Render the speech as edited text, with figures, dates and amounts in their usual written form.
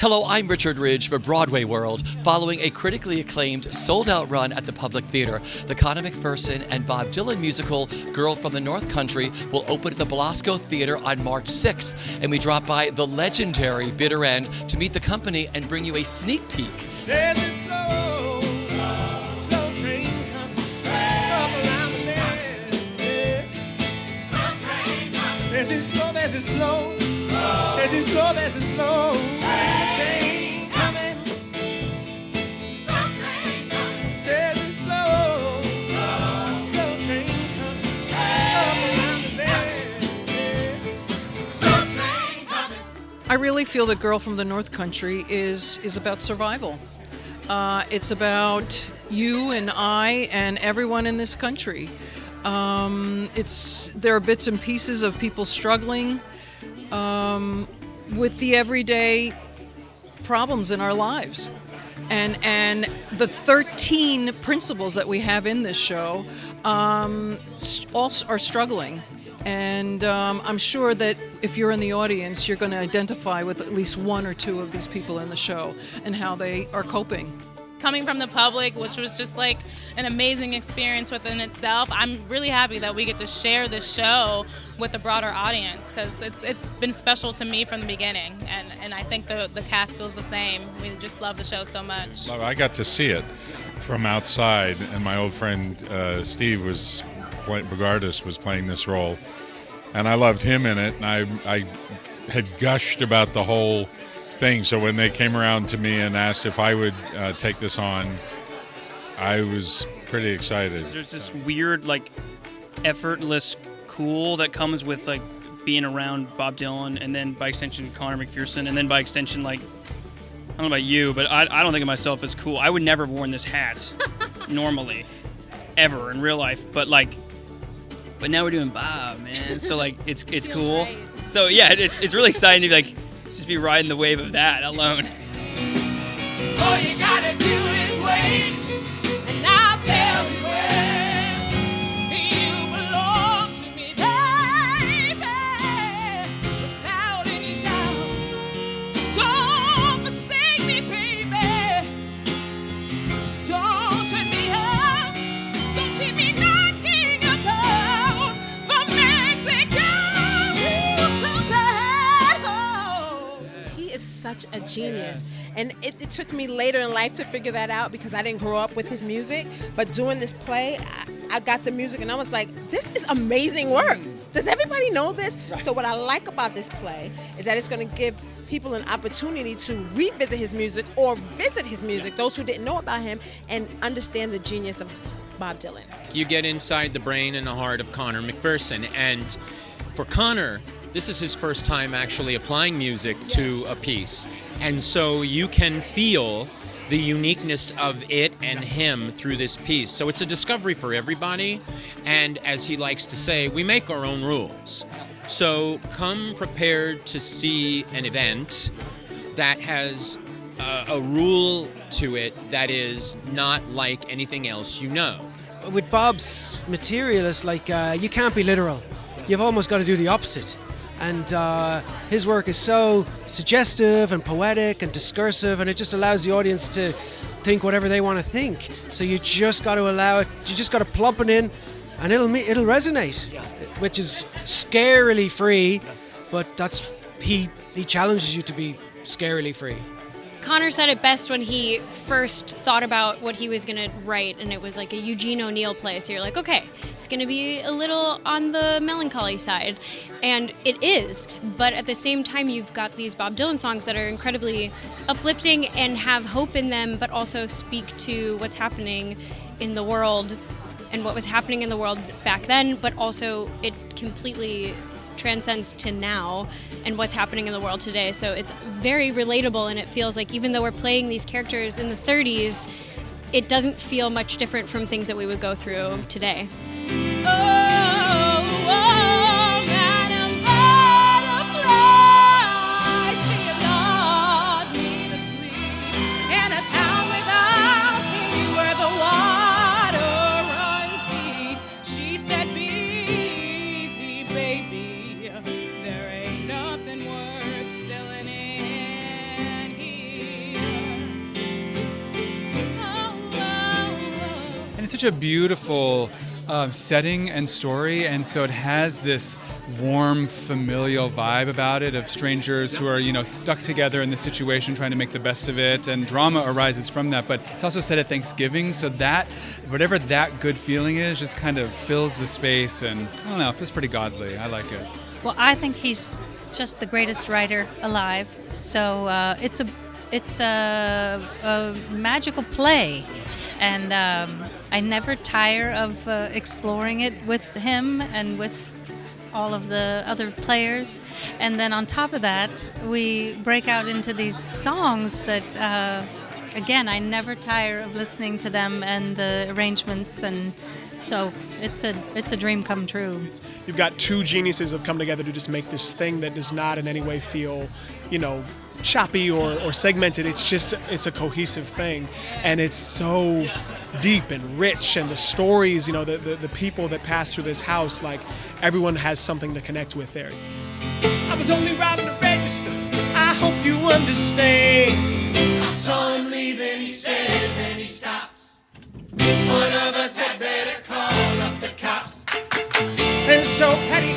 Hello, I'm Richard Ridge for BroadwayWorld. Following a critically acclaimed, sold-out run at the Public Theater, the Conor McPherson and Bob Dylan musical Girl from the North Country will open at the Belasco Theatre on March 6th, and we drop by the legendary Bitter End to meet the company and bring you a sneak peek. There's a slow train coming up around the bend. Yeah. Slow train coming. There's a slow train coming. Slow train coming. There's a slow train coming up around the bend. Yeah. Slow train coming. I really feel that Girl from the North Country is about survival. It's about you and I and everyone in this country. There are bits and pieces of people struggling with the everyday problems in our lives. And the 13 principals that we have in this show all are struggling. And I'm sure that if you're in the audience, you're going to identify with at least one or two of these people in the show and how they are coping. Coming from the public, which was just like an amazing experience within itself, I'm really happy that we get to share this show with a broader audience because it's been special to me from the beginning, and I think the cast feels the same. We just love the show so much. Well, I got to see it from outside, and my old friend Steve Bogardus was playing this role, and I loved him in it, and I had gushed about the whole thing. So when they came around to me and asked if I would take this on, I was pretty excited. There's this weird, like, effortless cool that comes with, like, being around Bob Dylan, and then by extension Conor McPherson, and then by extension, like, I don't know about you, but I don't think of myself as cool. I would never have worn this hat normally, ever in real life, but now we're doing Bob, man. So like it's cool. Right. So yeah, it's really exciting to be like just be riding the wave of that alone. All you gotta do is wait, and I'll tell you where you belong to me, baby, without any doubt. Don't forsake me, baby. Don't shut me out. Don't keep me knocking about from Mexico to Mexico. He is such a genius. And it took me later in life to figure that out because I didn't grow up with his music. But doing this play, I got the music and I was like, this is amazing work. Does everybody know this? Right. So what I like about this play is that it's going to give people an opportunity to revisit his music or visit his music, those who didn't know about him, and understand the genius of Bob Dylan. You get inside the brain and the heart of Conor McPherson. And for Conor, this is his first time actually applying music to a piece. And so you can feel the uniqueness of it and him through this piece. So it's a discovery for everybody. And as he likes to say, we make our own rules. So come prepared to see an event that has a rule to it that is not like anything else you know. With Bob's material, it's like you can't be literal. You've almost got to do the opposite. And his work is so suggestive and poetic and discursive, and it just allows the audience to think whatever they want to think. So you just got to allow it. You just got to plump it in, and it'll resonate, which is scarily free. But he challenges you to be scarily free. Conor said it best when he first thought about what he was going to write, and it was like a Eugene O'Neill play. So you're like, okay, it's going to be a little on the melancholy side. And it is, but at the same time, you've got these Bob Dylan songs that are incredibly uplifting and have hope in them, but also speak to what's happening in the world and what was happening in the world back then, but also it completely transcends to now and what's happening in the world today. So it's very relatable, and it feels like even though we're playing these characters in the 30s, it doesn't feel much different from things that we would go through today. Madam Butterfly, she allowed me to sleep in a town without pity where the water runs deep. She said, be easy, baby. There ain't nothing worth stealing in here. it's such a beautiful setting and story, and so it has this warm, familial vibe about it of strangers who are, stuck together in this situation, trying to make the best of it, and drama arises from that. But it's also set at Thanksgiving, so that whatever that good feeling is, just kind of fills the space, and I don't know, it feels pretty godly. I like it. Well, I think he's just the greatest writer alive. So it's a magical play, and I never tire of exploring it with him and with all of the other players. And then on top of that, we break out into these songs that, again, I never tire of listening to them and the arrangements. And so it's a dream come true. You've got two geniuses have come together to just make this thing that does not in any way feel, choppy or segmented. It's a cohesive thing, and it's so deep and rich, and the stories, the people that pass through this house, like everyone has something to connect with there. I was only robbing the register, I hope you understand. I saw him leaving, he says, then he stops. One of us had better call up the cops. And so Patty